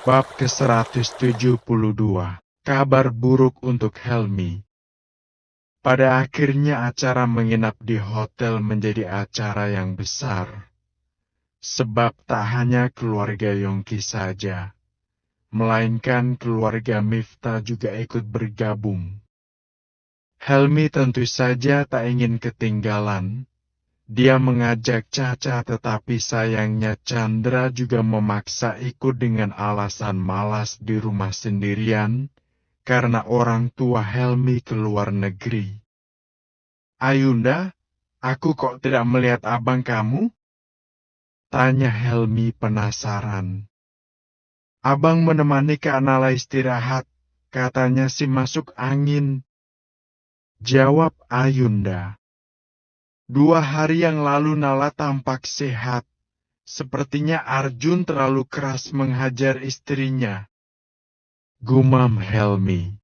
Bab ke-172. Kabar buruk untuk Helmi. Pada akhirnya acara menginap di hotel menjadi acara yang besar. Sebab tak hanya keluarga Yongki saja, melainkan keluarga Miftah juga ikut bergabung. Helmi tentu saja tak ingin ketinggalan. Dia mengajak Caca, tetapi sayangnya Chandra juga memaksa ikut dengan alasan malas di rumah sendirian, karena orang tua Helmi keluar negeri. "Ayunda, aku kok tidak melihat abang kamu?" tanya Helmi penasaran. "Abang menemani Kak Nala istirahat, katanya sih masuk angin," jawab Ayunda. 2 hari yang lalu Nala tampak sehat. Sepertinya Arjun terlalu keras menghajar istrinya, gumam Helmi.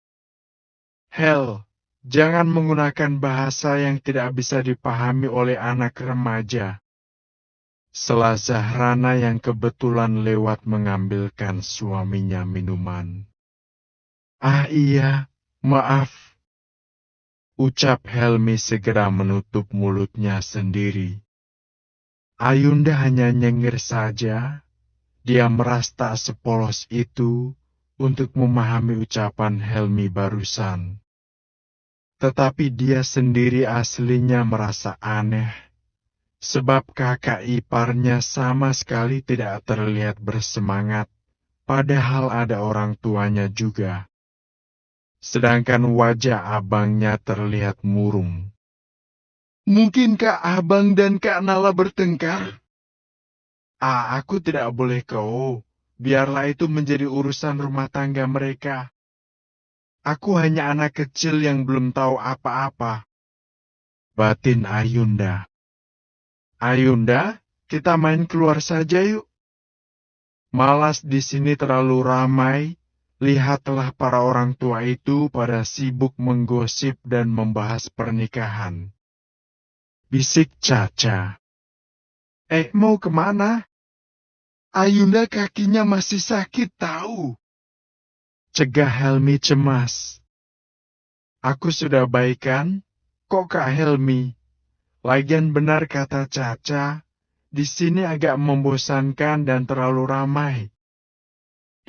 "Hel, jangan menggunakan bahasa yang tidak bisa dipahami oleh anak remaja," sela Zahrana yang kebetulan lewat mengambilkan suaminya minuman. "Ah iya, maaf," ucap Helmi segera menutup mulutnya sendiri. Ayunda hanya nyengir saja. Dia merasa sepolos itu untuk memahami ucapan Helmi barusan. Tetapi dia sendiri aslinya merasa aneh, sebab kakak iparnya sama sekali tidak terlihat bersemangat, padahal ada orang tuanya juga. Sedangkan wajah abangnya terlihat murung. "Mungkinkah abang dan Kak Nala bertengkar?" Aku tidak boleh kau. Biarlah itu menjadi urusan rumah tangga mereka. Aku hanya anak kecil yang belum tahu apa-apa, batin Ayunda. "Ayunda, kita main keluar saja yuk. Malas di sini terlalu ramai. Lihatlah para orang tua itu pada sibuk menggosip dan membahas pernikahan," bisik Caca. Mau kemana?" "Ayunda kakinya masih sakit tahu," cegah Helmi cemas. "Aku sudah baik kan? Kok Kak Helmi? Lagian benar kata Caca, di sini agak membosankan dan terlalu ramai.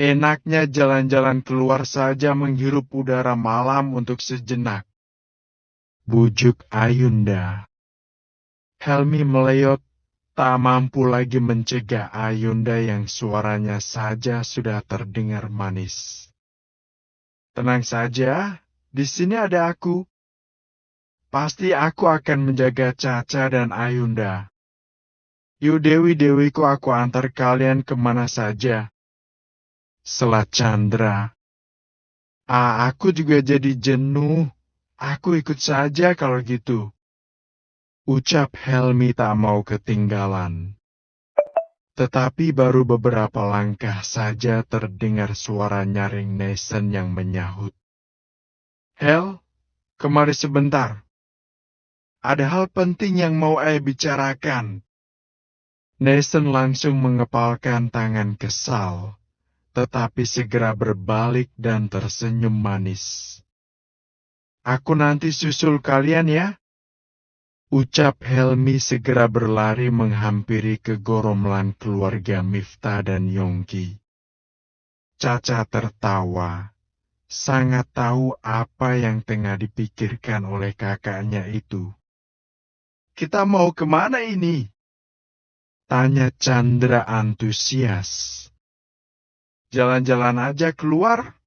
Enaknya jalan-jalan keluar saja menghirup udara malam untuk sejenak," bujuk Ayunda. Helmi meleyot, tak mampu lagi mencegah Ayunda yang suaranya saja sudah terdengar manis. "Tenang saja, di sini ada aku. Pasti aku akan menjaga Caca dan Ayunda. Yuk dewi-dewiku, aku antar kalian kemana saja," sela Chandra. Aku juga jadi jenuh. Aku ikut saja kalau gitu," ucap Helmi tak mau ketinggalan. Tetapi baru beberapa langkah saja terdengar suara nyaring Nesen yang menyahut. "Hel, kemari sebentar. Ada hal penting yang mau bicarakan." Nesen langsung mengepalkan tangan kesal, tetapi segera berbalik dan tersenyum manis. "Aku nanti susul kalian ya," ucap Helmi segera berlari menghampiri kegoromlan keluarga Miftah dan Yongki. Caca tertawa, sangat tahu apa yang tengah dipikirkan oleh kakaknya itu. "Kita mau kemana ini?" tanya Chandra antusias. "Jalan-jalan aja keluar,"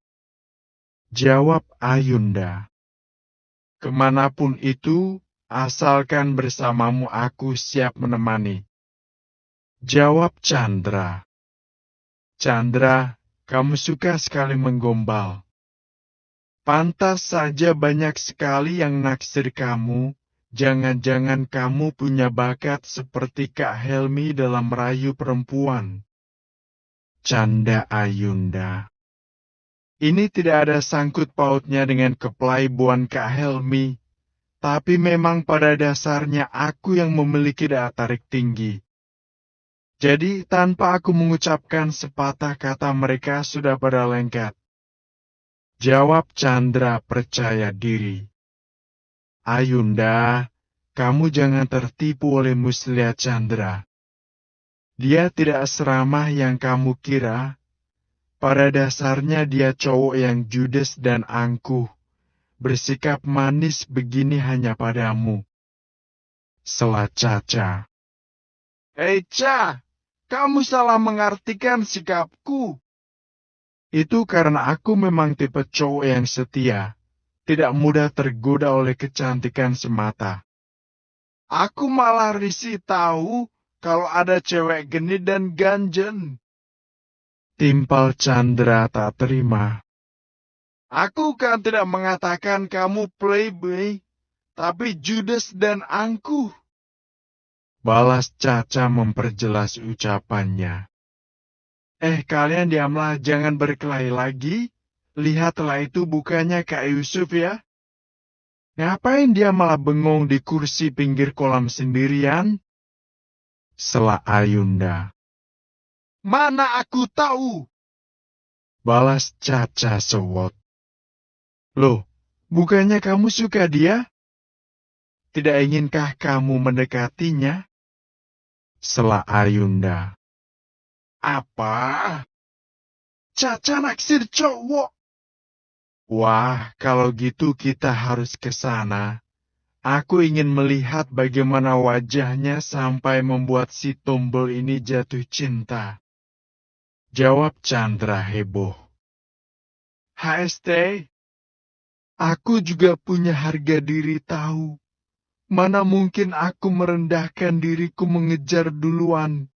jawab Ayunda. "Kemanapun itu, asalkan bersamamu aku siap menemani," jawab Chandra. "Chandra, kamu suka sekali menggombal. Pantas saja banyak sekali yang naksir kamu. Jangan-jangan kamu punya bakat seperti Kak Helmi dalam merayu perempuan," canda Ayunda. "Ini tidak ada sangkut pautnya dengan kepelaibuan Kak Helmi, tapi memang pada dasarnya aku yang memiliki daya tarik tinggi. Jadi tanpa aku mengucapkan sepatah kata mereka sudah pada lengket. Jawab Chandra percaya diri. Ayunda, kamu jangan tertipu oleh Muslia Chandra. Dia tidak seramah yang kamu kira. Pada dasarnya dia cowok yang judes dan angkuh. Bersikap manis begini hanya padamu. Sela Caca. Hei Ca, kamu salah mengartikan sikapku. Itu karena aku memang tipe cowok yang setia. Tidak mudah tergoda oleh kecantikan semata. Aku malah risih tahu kalau ada cewek genit dan ganjen. Timpal Chandra tak terima. Aku kan tidak mengatakan kamu playboy, tapi judes dan angkuh. Balas Caca memperjelas ucapannya. Kalian diamlah, jangan berkelahi lagi. Lihatlah itu bukannya Kak Yusuf ya. Ngapain dia malah bengong di kursi pinggir kolam sendirian? Sela Ayunda. Mana aku tahu? Balas Caca sewot. Loh, bukannya kamu suka dia? Tidak inginkah kamu mendekatinya? Sela Ayunda. Apa? Caca naksir cowok? Wah, kalau gitu kita harus ke sana. Aku ingin melihat bagaimana wajahnya sampai membuat si tombol ini jatuh cinta. Jawab Chandra heboh. HST, aku juga punya harga diri tahu. Mana mungkin aku merendahkan diriku mengejar duluan.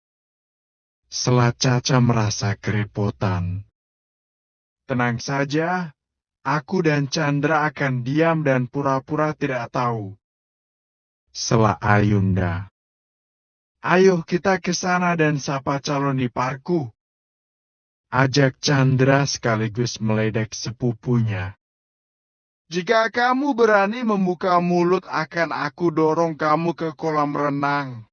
Sela Caca merasa kerepotan. Tenang saja, aku dan Chandra akan diam dan pura-pura tidak tahu. Sela Ayunda. Ayo kita ke sana dan sapa calon iparku. Ajak Chandra sekaligus meledek sepupunya. Jika kamu berani membuka mulut akan aku dorong kamu ke kolam renang.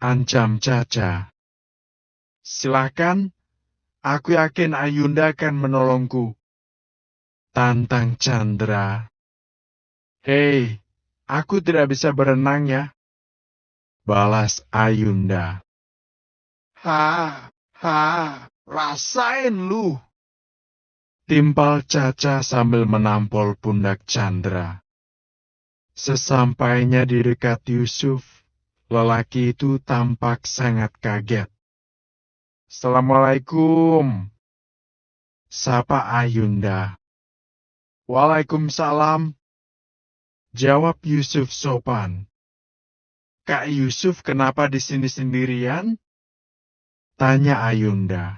Ancam Caca. Silakan, aku yakin Ayunda akan menolongku. Tantang Chandra. Hei, aku tidak bisa berenang ya. Balas Ayunda. Rasain lu. Timpal Caca sambil menampol pundak Chandra. Sesampainya di dekat Yusuf, lelaki itu tampak sangat kaget. Assalamualaikum. Sapa Ayunda. Waalaikumsalam. Jawab Yusuf sopan. Kak Yusuf kenapa di sini sendirian? Tanya Ayunda.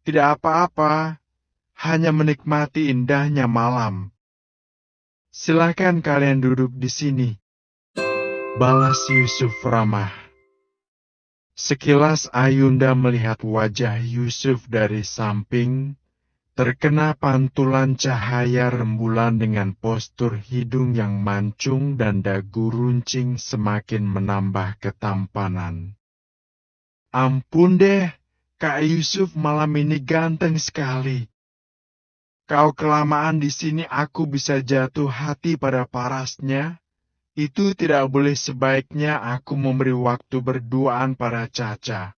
Tidak apa-apa, hanya menikmati indahnya malam. Silakan kalian duduk di sini. Balas Yusuf ramah. Sekilas Ayunda melihat wajah Yusuf dari samping, terkena pantulan cahaya rembulan dengan postur hidung yang mancung dan dagu runcing semakin menambah ketampanan. Ampun deh, Kak Yusuf malam ini ganteng sekali. Kau kelamaan di sini aku bisa jatuh hati pada parasnya. Itu tidak boleh, sebaiknya aku memberi waktu berduaan pada Caca.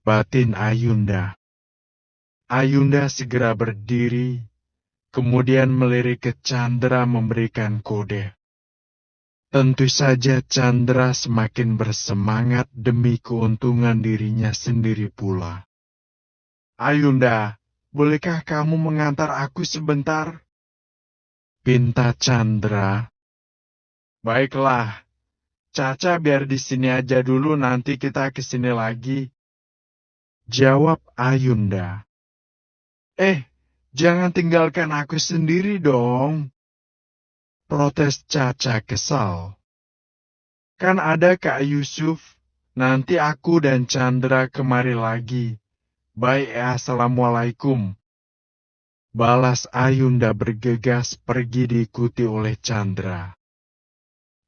Batin Ayunda. Ayunda segera berdiri, kemudian melirik ke Chandra memberikan kode. Tentu saja Chandra semakin bersemangat demi keuntungan dirinya sendiri pula. Ayunda, bolehkah kamu mengantar aku sebentar? Pinta Chandra. Baiklah, Caca biar di sini aja dulu, nanti kita ke sini lagi. Jawab Ayunda. Jangan tinggalkan aku sendiri dong. Protes Caca kesal. Kan ada Kak Yusuf, nanti aku dan Chandra kemari lagi. Baik, assalamualaikum. Balas Ayunda bergegas pergi diikuti oleh Chandra.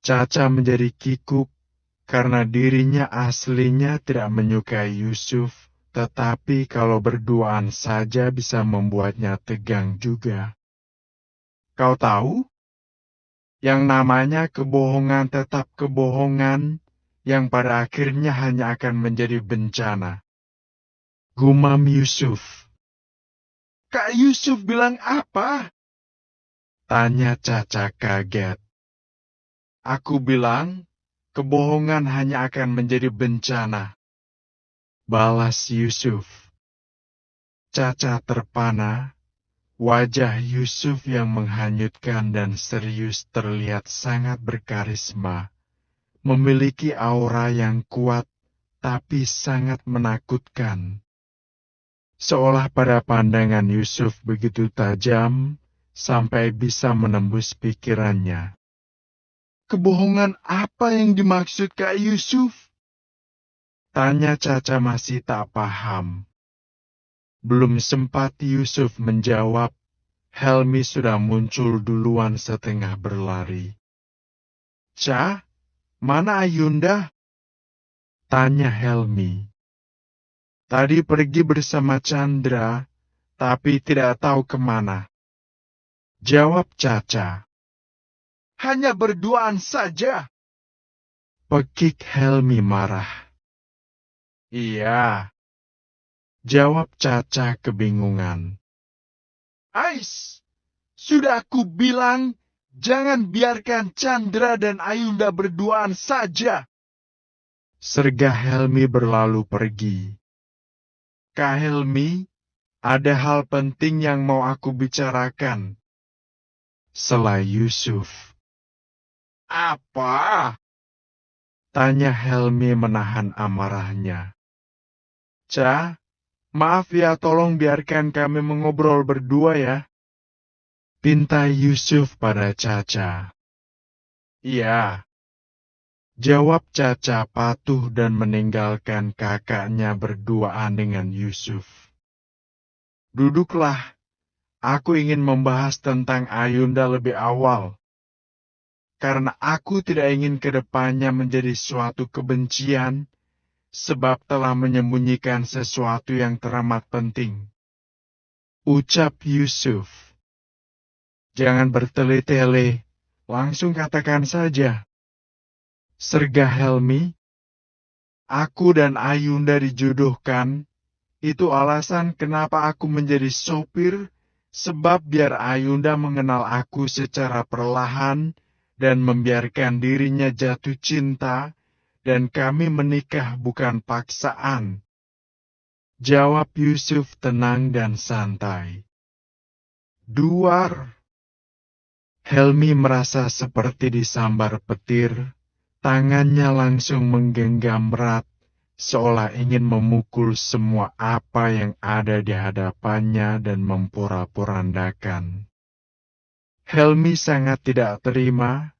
Caca menjadi kikuk karena dirinya aslinya tidak menyukai Yusuf, tetapi kalau berduaan saja bisa membuatnya tegang juga. Kau tahu? Yang namanya kebohongan tetap kebohongan, yang pada akhirnya hanya akan menjadi bencana. Gumam Yusuf. Kak Yusuf bilang apa? Tanya Caca kaget. Aku bilang, kebohongan hanya akan menjadi bencana. Balas Yusuf. Caca terpana. Wajah Yusuf yang menghanyutkan dan serius terlihat sangat berkarisma, memiliki aura yang kuat tapi sangat menakutkan. Seolah pada pandangan Yusuf begitu tajam sampai bisa menembus pikirannya. Kebohongan apa yang dimaksud Kak Yusuf? Tanya Caca masih tak paham. Belum sempat Yusuf menjawab, Helmi sudah muncul duluan setengah berlari. Ca, mana Ayunda? Tanya Helmi. Tadi pergi bersama Chandra, tapi tidak tahu kemana. Jawab Caca. Hanya berduaan saja. Pekik Helmi marah. Iya. Jawab Caca kebingungan. Ais, sudah aku bilang, jangan biarkan Chandra dan Ayunda berduaan saja. Sergah Helmi berlalu pergi. Kak Helmi, ada hal penting yang mau aku bicarakan. Sela Yusuf. Apa? Tanya Helmi menahan amarahnya. Ca, maaf ya, tolong biarkan kami mengobrol berdua ya. Pinta Yusuf pada Caca. Iya. Jawab Caca patuh dan meninggalkan kakaknya berduaan dengan Yusuf. Duduklah, aku ingin membahas tentang Ayunda lebih awal. Karena aku tidak ingin kedepannya menjadi suatu kebencian, sebab telah menyembunyikan sesuatu yang teramat penting. Ucap Yusuf. Jangan bertele-tele, langsung katakan saja. Sergah Helmi. Aku dan Ayunda dijodohkan, itu alasan kenapa aku menjadi sopir, sebab biar Ayunda mengenal aku secara perlahan dan membiarkan dirinya jatuh cinta, dan kami menikah bukan paksaan. Jawab Yusuf tenang dan santai. Duar. Helmi merasa seperti disambar petir, tangannya langsung menggenggam erat, seolah ingin memukul semua apa yang ada di hadapannya dan memporak-porandakan. Helmi sangat tidak terima.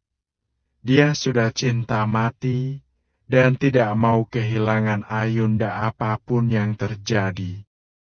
Dia sudah cinta mati dan tidak mau kehilangan Ayunda apapun yang terjadi.